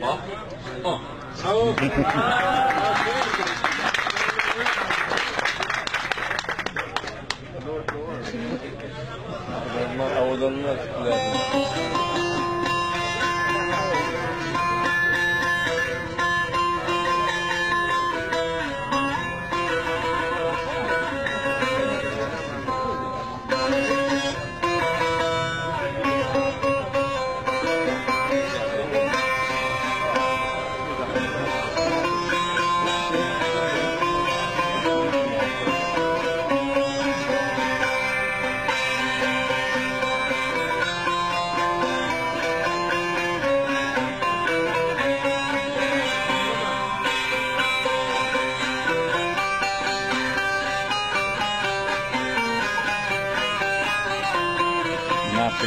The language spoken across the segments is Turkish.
Bak. Oh. Sağ ol. Havadanlar.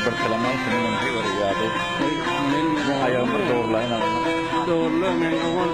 Berkelaman dengan jiwa riado, ayam berdoa lain doa yang awal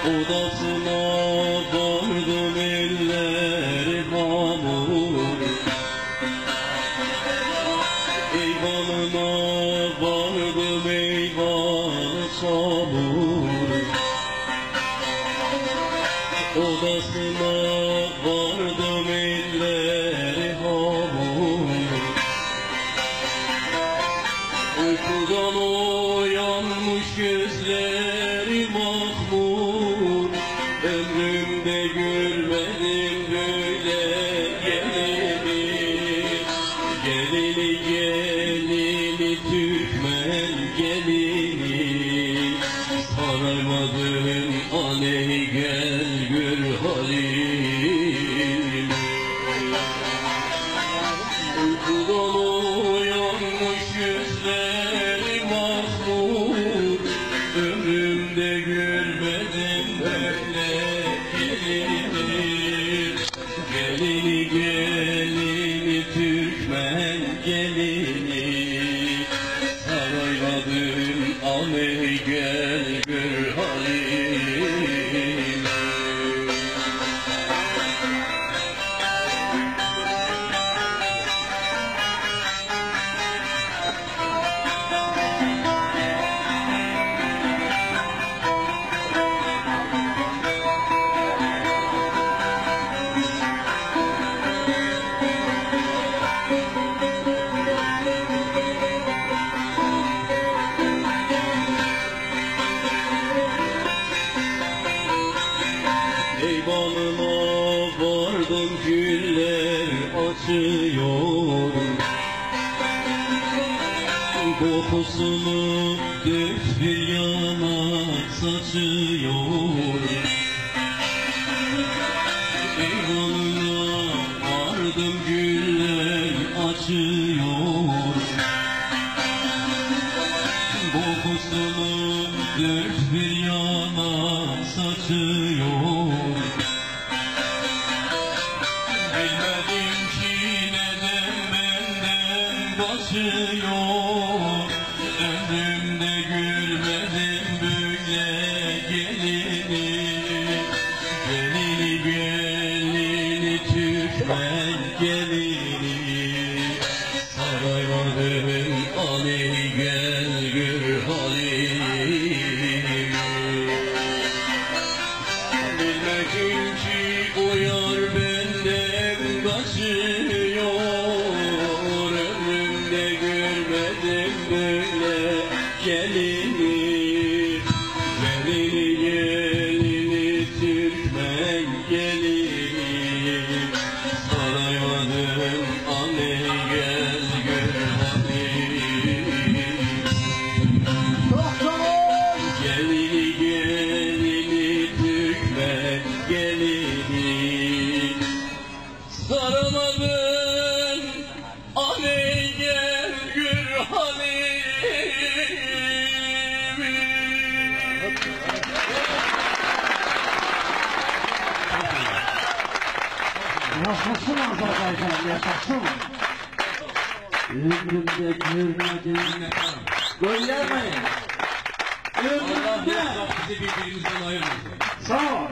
odasına vardım elleri mamur, eyvanına vardım eyvanı sabur, odasına vardım elleri hamur, uykudan uyanmış gözleri mahmur, ömrümde görmedim böyle gelini, gelini gelini Türkmen gelini, saraymadım aleyh gel gör halimi. Uykudan uyanmış gözleri mahmur, ömrümde görmedim böyle gelini, gelini gelini Türkmen gelini, sarayladım aleyh gel gör halimi. Eyvanına vardım güller açıyor, kokusunu dört bir yana saçıyor. Eyvanına vardım güller açıyor, kokusunu dört bir yana saçıyor. Bilmedim ki neden benden kaçıyor, ömrümde görmedim böyle gelini, gelini gelini Türkmen gelini, sarayladım aleyh gel gör halimi. Bilmedim ki o yar benden kaçıyor, ömrümde görmedim böyle gelini, gelini gelini Türkmen gelini, Yaşasın Azerbaycan, yaşasın. Ömrümde görmedim. Göllemeyin. Ömrümde. Allah bizi birbirimizden ayırmasın. Sağ ol.